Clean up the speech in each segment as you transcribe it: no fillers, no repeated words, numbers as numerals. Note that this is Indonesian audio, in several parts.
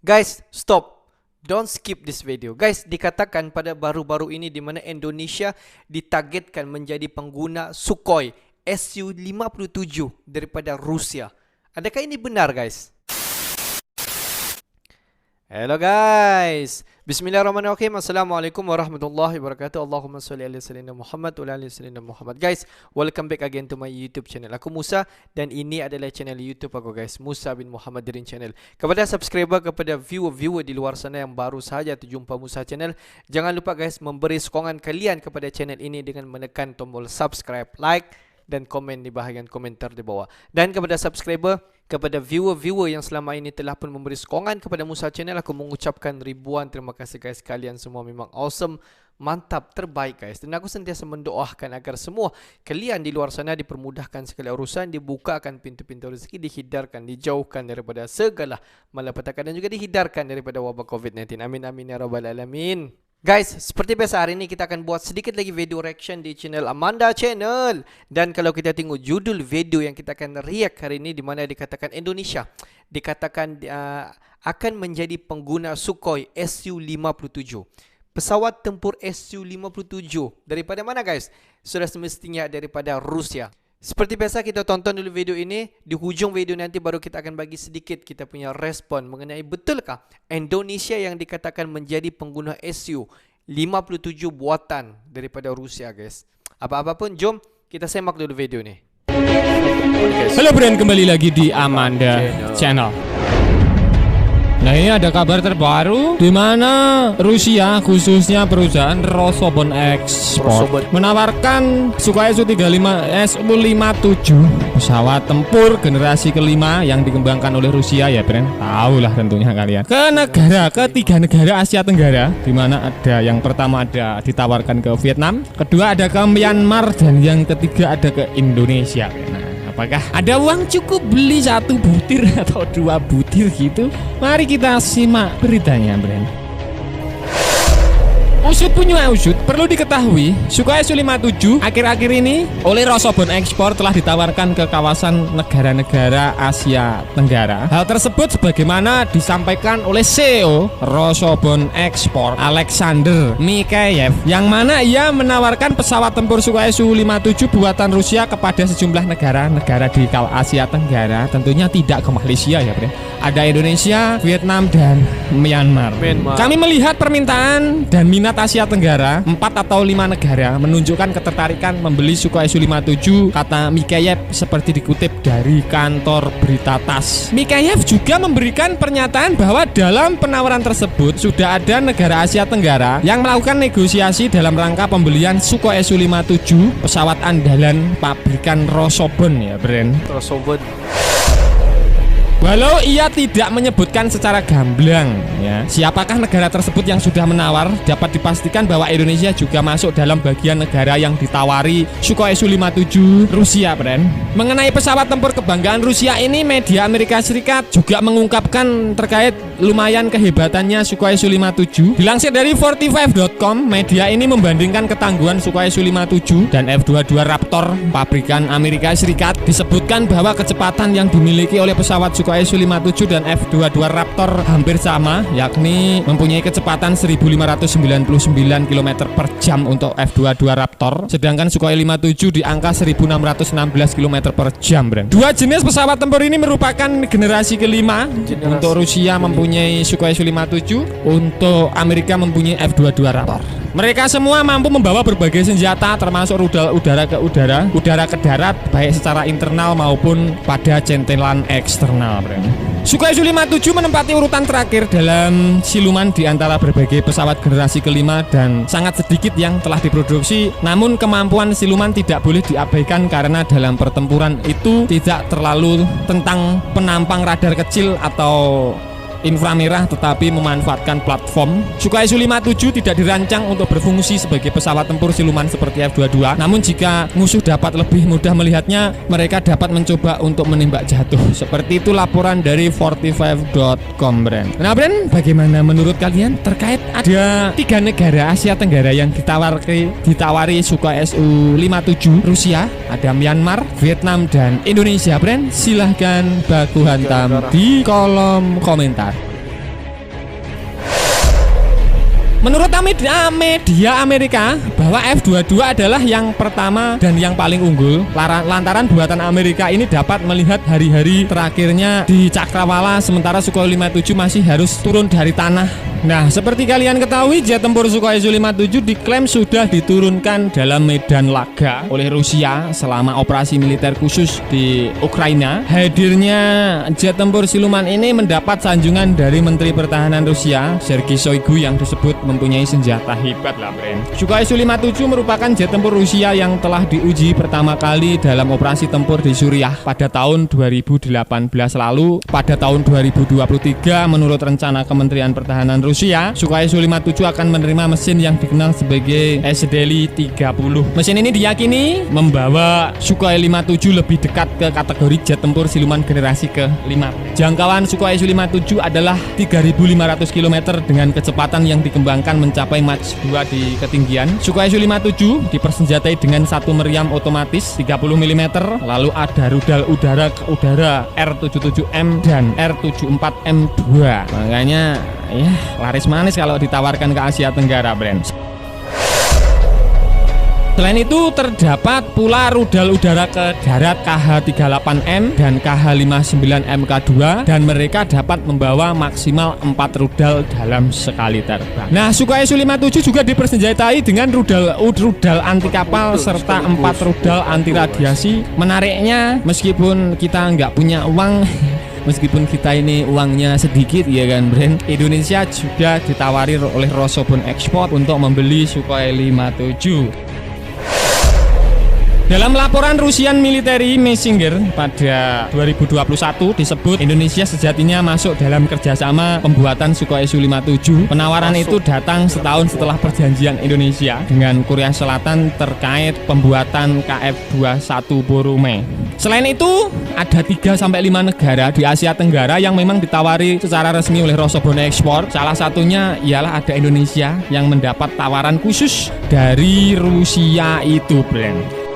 Guys, stop. Don't skip this video. Guys, dikatakan pada baru-baru ini di mana Indonesia ditargetkan menjadi pengguna Sukhoi Su-57 daripada Rusia. Adakah ini benar, guys? Hello guys. Bismillahirrahmanirrahim. Assalamualaikum warahmatullahi wabarakatuh. Allahumma salli ala sayyidina Muhammad wa ala ali sayyidina Muhammad. Guys, welcome back again to my YouTube channel. Aku Musa dan ini adalah channel YouTube aku, guys. Musa bin Muhammadirin channel. Kepada subscriber, kepada viewer di luar sana yang baru sahaja terjumpa Musa channel, jangan lupa guys memberi sokongan kalian kepada channel ini dengan menekan tombol subscribe, like dan komen di bahagian komentar di bawah. Dan kepada subscriber, kepada viewer yang selama ini telah pun memberi sokongan kepada Musa channel, aku mengucapkan ribuan terima kasih guys. Kalian semua memang awesome, mantap, terbaik guys. Dan aku sentiasa mendoakan agar semua kalian di luar sana dipermudahkan segala urusan, dibukakan pintu-pintu rezeki, dihindarkan, dijauhkan daripada segala malapetaka dan juga dihindarkan daripada wabak COVID-19. Amin amin ya rabbal alamin. Guys, seperti biasa hari ini kita akan buat sedikit lagi video reaction di channel Amanda Channel. Dan kalau kita tengok judul video yang kita akan react hari ini, di mana dikatakan Indonesia dikatakan akan menjadi pengguna Sukhoi Su-57. Pesawat tempur Su-57 daripada mana guys? Sudah semestinya daripada Rusia. Seperti biasa kita tonton dulu video ini. Di hujung video nanti baru kita akan bagi sedikit kita punya respon mengenai betulkah Indonesia yang dikatakan menjadi pengguna Su-57 buatan daripada Rusia guys. Apa-apa pun jom kita semak dulu video ini. Halo friend, kembali lagi di Amanda Channel. Nah, ini ada kabar terbaru di mana Rusia, khususnya perusahaan Rosobon Export, menawarkan Sukhoi Su-57 pesawat tempur generasi kelima yang dikembangkan oleh Rusia ya, friend. Tahulah tentunya kalian. Ketiga negara Asia Tenggara, di mana ada yang pertama ada ditawarkan ke Vietnam, kedua ada ke Myanmar, dan yang ketiga ada ke Indonesia. Nah, apakah ada uang cukup beli satu butir atau dua butir gitu? Mari kita simak beritanya, Bren. Usut punya usut, perlu diketahui Sukhoi Su-57 akhir-akhir ini oleh Rosobon Export telah ditawarkan ke kawasan negara-negara Asia Tenggara. Hal tersebut sebagaimana disampaikan oleh CEO Rosobon Export Alexander Mikheyev, yang mana ia menawarkan pesawat tempur Sukhoi Su-57 buatan Rusia kepada sejumlah negara-negara di Asia Tenggara. Tentunya tidak ke Malaysia ya, Bre. Ada Indonesia, Vietnam, dan Myanmar. Kami melihat permintaan dan minat Asia Tenggara, 4 atau 5 negara menunjukkan ketertarikan membeli Sukhoi Su-57, kata Mikheyev seperti dikutip dari kantor berita TASS. Mikheyev juga memberikan pernyataan bahwa dalam penawaran tersebut sudah ada negara Asia Tenggara yang melakukan negosiasi dalam rangka pembelian Sukhoi Su-57, pesawat andalan pabrikan Rosobon ya, brand Rosobon. Walau ia tidak menyebutkan secara gamblang ya siapakah negara tersebut yang sudah menawar, dapat dipastikan bahwa Indonesia juga masuk dalam bagian negara yang ditawari Sukhoi Su-57 Rusia, friend. Mengenai pesawat tempur kebanggaan Rusia ini, media Amerika Serikat juga mengungkapkan terkait lumayan kehebatannya Sukhoi Su-57. Dilansir dari 45.com, media ini membandingkan ketangguhan Sukhoi Su-57 dan F-22 Raptor pabrikan Amerika Serikat. Disebutkan bahwa kecepatan yang dimiliki oleh pesawat Sukhoi Su-57 dan F-22 Raptor hampir sama, yakni mempunyai kecepatan 1599 km per jam untuk F-22 Raptor, sedangkan Sukhoi Su-57 di angka 1616 km per jam, Bren. Dua jenis pesawat tempur ini merupakan generasi kelima. Untuk Rusia mempunyai Sukhoi Su-57, untuk Amerika mempunyai F-22 Raptor. Mereka semua mampu membawa berbagai senjata termasuk rudal udara ke udara, udara ke darat, baik secara internal maupun pada centelan eksternal. Sukhoi Su-57 menempati urutan terakhir dalam siluman di antara berbagai pesawat generasi kelima dan sangat sedikit yang telah diproduksi. Namun kemampuan siluman tidak boleh diabaikan karena dalam pertempuran itu tidak terlalu tentang penampang radar kecil atau inframerah, tetapi memanfaatkan platform. Sukhoi Su-57 tidak dirancang untuk berfungsi sebagai pesawat tempur siluman seperti F-22. Namun jika musuh dapat lebih mudah melihatnya, mereka dapat mencoba untuk menembak jatuh. Seperti itu laporan dari 45.com, Brand. Nah, Brand, bagaimana menurut kalian terkait ada 3 negara Asia Tenggara yang ditawari Sukhoi Su-57 Rusia? Ada Myanmar, Vietnam, dan Indonesia, Brand. Silahkan baku hantam di kolom komentar. Menurut media Amerika bahwa F-22 adalah yang pertama dan yang paling unggul lantaran buatan Amerika ini dapat melihat hari-hari terakhirnya di cakrawala, sementara Sukhoi 57 masih harus turun dari tanah. Nah, seperti kalian ketahui, jet tempur Sukhoi Su-57 diklaim sudah diturunkan dalam medan laga oleh Rusia selama operasi militer khusus di Ukraina. Hadirnya jet tempur siluman ini mendapat sanjungan dari Menteri Pertahanan Rusia, Sergei Shoigu, yang disebut mempunyai senjata hebat lah, Bren. Sukhoi Su-57 merupakan jet tempur Rusia yang telah diuji pertama kali dalam operasi tempur di Suriah pada tahun 2018 lalu. Pada tahun 2023, menurut rencana Kementerian Pertahanan Rusia, Sukhoi Su-57 akan menerima mesin yang dikenal sebagai SDLI 30. Mesin ini diyakini membawa Sukhoi 57 lebih dekat ke kategori jet tempur siluman generasi ke-5. Jangkauan Sukhoi Su-57 adalah 3.500 km dengan kecepatan yang dikembangkan mencapai Mach 2 di ketinggian. Sukhoi Su-57 dipersenjatai dengan satu meriam otomatis 30 mm, lalu ada rudal udara ke udara R-77M dan R-74M2. Makanya ya laris manis kalau ditawarkan ke Asia Tenggara, Brand. Selain itu terdapat pula rudal udara ke darat KH-38M dan KH-59MK2 dan mereka dapat membawa maksimal 4 rudal dalam sekali terbang. Nah, Sukhoi Su-57 juga dipersenjatai dengan rudal anti kapal serta 4 rudal anti radiasi. Menariknya, meskipun kita nggak punya uang, meskipun kita ini uangnya sedikit ya kan, Brand, Indonesia juga ditawari oleh Rosobon Export untuk membeli Sukhoi 57. Dalam laporan Russian Military Messenger pada 2021 disebut Indonesia sejatinya masuk dalam kerjasama pembuatan Sukhoi Su-57. Penawaran itu datang setahun setelah perjanjian Indonesia dengan Korea Selatan terkait pembuatan KF-21 Borome. Selain itu, ada 3-5 negara di Asia Tenggara yang memang ditawari secara resmi oleh Rosobon Export. Salah satunya ialah ada Indonesia yang mendapat tawaran khusus dari Rusia itu, Brand.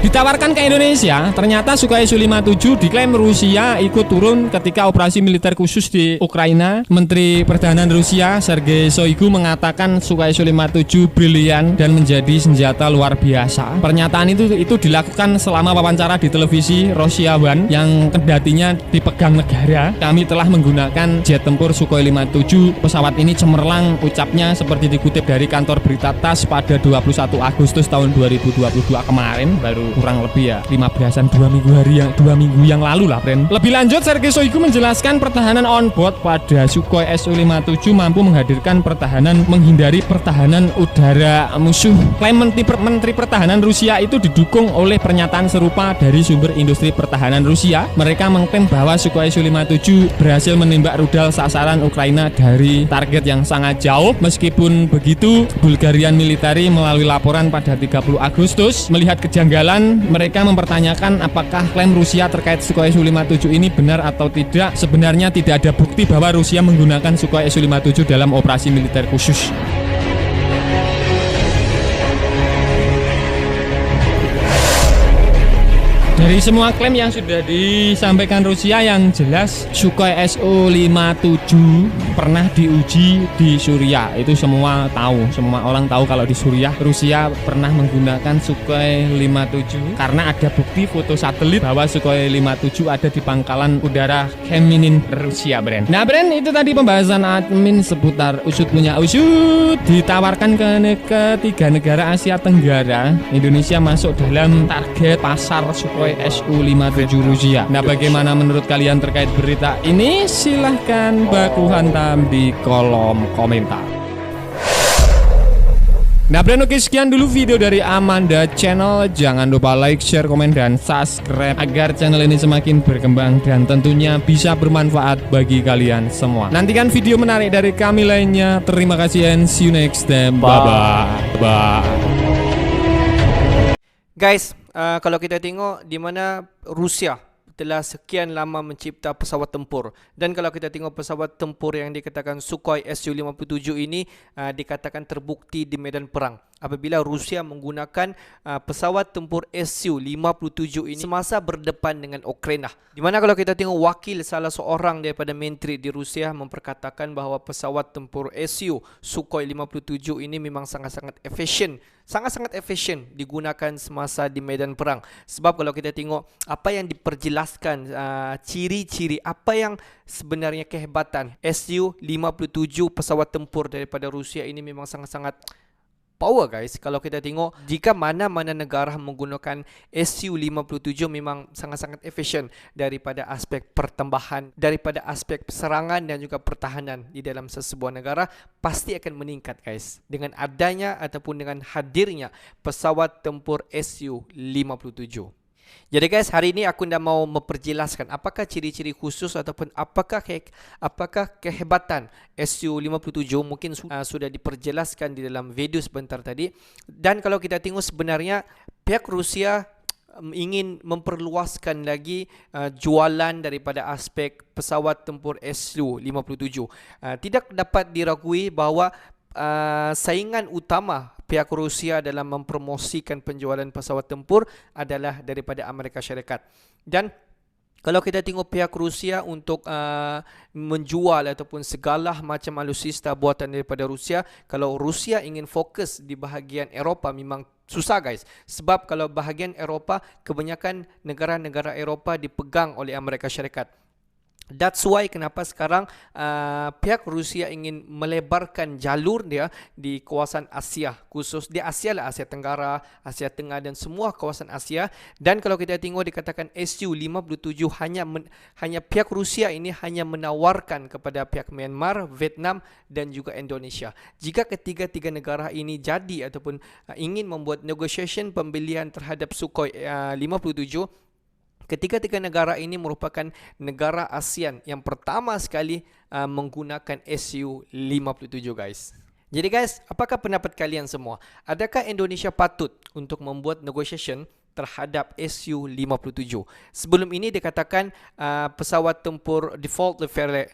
Ditawarkan ke Indonesia, ternyata Sukhoi Su-57 diklaim Rusia ikut turun ketika operasi militer khusus di Ukraina. Menteri Pertahanan Rusia, Sergei Shoigu, mengatakan Sukhoi Su-57 brilian dan menjadi senjata luar biasa. Pernyataan itu dilakukan selama wawancara di televisi Russia One yang kendatinya dipegang negara. Kami telah menggunakan jet tempur Sukhoi 57. Pesawat ini cemerlang, ucapnya seperti dikutip dari kantor berita TASS pada 21 Agustus tahun 2022 kemarin, baru kurang lebih ya 15-an 2 minggu yang lalu lah, Bren. Lebih lanjut, Sergei Shoigu menjelaskan pertahanan on board pada Sukhoi Su-57 mampu menghadirkan pertahanan, menghindari pertahanan udara musuh. Klaim Menteri Pertahanan Rusia itu didukung oleh pernyataan serupa dari sumber industri pertahanan Rusia. Mereka mengklaim bahwa Sukhoi Su-57 berhasil menembak rudal sasaran Ukraina dari target yang sangat jauh. Meskipun begitu, Bulgarian Military melalui laporan pada 30 Agustus melihat kejanggalan. Mereka mempertanyakan apakah klaim Rusia terkait Sukhoi Su-57 ini benar atau tidak. Sebenarnya tidak ada bukti bahwa Rusia menggunakan Sukhoi Su-57 dalam operasi militer khusus. Dari semua klaim yang sudah disampaikan Rusia, yang jelas Sukhoi Su-57 pernah diuji di Suriah. Itu semua orang tahu kalau di Suriah Rusia pernah menggunakan Sukhoi 57 karena ada bukti foto satelit bahwa Sukhoi 57 ada di pangkalan udara Khmelnytskyi Rusia, Brand. Nah, Brand, itu tadi pembahasan admin seputar usut punya usut. Ditawarkan ke 3 negara Asia Tenggara. Indonesia masuk dalam target pasar Sukhoi Su-57 Rusia. Nah, bagaimana menurut kalian terkait berita ini? Silahkan baku hantam di kolom komentar. Nah, Brand, oke, sekian dulu video dari Amanda Channel. Jangan lupa like, share, komen, dan subscribe agar channel ini semakin berkembang dan tentunya bisa bermanfaat bagi kalian semua. Nantikan video menarik dari kami lainnya. Terima kasih and see you next time. Bye-bye. Guys, kalau kita tengok di mana Rusia telah sekian lama mencipta pesawat tempur. Dan kalau kita tengok pesawat tempur yang dikatakan Sukhoi Su-57 ini dikatakan terbukti di medan perang apabila Rusia menggunakan pesawat tempur Su-57 ini semasa berdepan dengan Ukraina. Di mana kalau kita tengok wakil salah seorang daripada menteri di Rusia memperkatakan bahawa pesawat tempur Su Sukhoi 57 ini memang sangat-sangat efisien digunakan semasa di medan perang. Sebab kalau kita tengok apa yang diperjelaskan, ciri-ciri apa yang sebenarnya kehebatan Su-57 pesawat tempur daripada Rusia ini memang sangat-sangat power guys. Kalau kita tengok jika mana-mana negara menggunakan Su-57 memang sangat-sangat efisien daripada aspek pertambahan, daripada aspek serangan dan juga pertahanan di dalam sesebuah negara pasti akan meningkat guys dengan adanya ataupun dengan hadirnya pesawat tempur Su-57. Jadi guys, hari ini aku dah mau memperjelaskan apakah ciri-ciri khusus ataupun apakah kehebatan Su-57 mungkin sudah diperjelaskan di dalam video sebentar tadi. Dan kalau kita tengok sebenarnya pihak Rusia ingin memperluaskan lagi jualan daripada aspek pesawat tempur Su-57. Tidak dapat diragui bahawa saingan utama pihak Rusia dalam mempromosikan penjualan pesawat tempur adalah daripada Amerika Syarikat. Dan kalau kita tengok pihak Rusia untuk menjual ataupun segala macam alutsista buatan daripada Rusia, kalau Rusia ingin fokus di bahagian Eropah memang susah guys. Sebab kalau bahagian Eropah, kebanyakan negara-negara Eropah dipegang oleh Amerika Syarikat. That's why kenapa sekarang pihak Rusia ingin melebarkan jalur dia di kawasan Asia, khusus di Asia lah, Asia Tenggara, Asia Tengah dan semua kawasan Asia. Dan kalau kita tengok dikatakan Su-57 hanya pihak Rusia ini hanya menawarkan kepada pihak Myanmar, Vietnam dan juga Indonesia. Jika ketiga-tiga negara ini jadi ataupun ingin membuat negotiation pembelian terhadap Sukhoi 57, ketiga-tiga negara ini merupakan negara ASEAN yang pertama sekali menggunakan Su-57 guys. Jadi guys, apakah pendapat kalian semua? Adakah Indonesia patut untuk membuat negotiation terhadap Su-57? Sebelum ini dikatakan pesawat tempur default level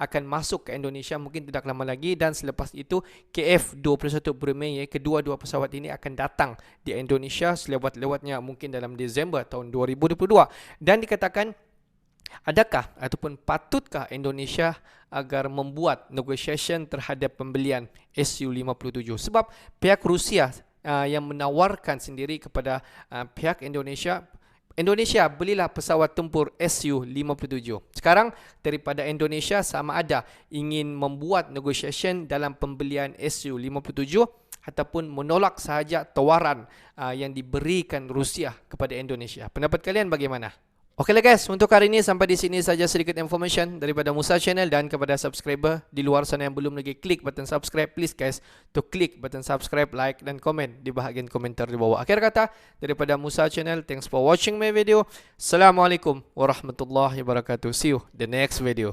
akan masuk ke Indonesia mungkin tidak lama lagi, dan selepas itu KF-21 Brunei, kedua-dua pesawat ini akan datang di Indonesia selewat-lewatnya mungkin dalam Disember tahun 2022. Dan dikatakan adakah ataupun patutkah Indonesia agar membuat negotiation terhadap pembelian Su-57? Sebab pihak Rusia yang menawarkan sendiri kepada pihak Indonesia, belilah pesawat tempur Su-57. Sekarang daripada Indonesia sama ada ingin membuat negotiation dalam pembelian Su-57 ataupun menolak sahaja tawaran yang diberikan Rusia kepada Indonesia. Pendapat kalian bagaimana? Okey lah guys, untuk hari ini sampai di sini saja sedikit information daripada Musa Channel. Dan kepada subscriber di luar sana yang belum lagi klik button subscribe, please guys to klik button subscribe, like dan komen di bahagian komentar di bawah. Akhir kata daripada Musa Channel, thanks for watching my video. Assalamualaikum warahmatullahi wabarakatuh. See you the next video.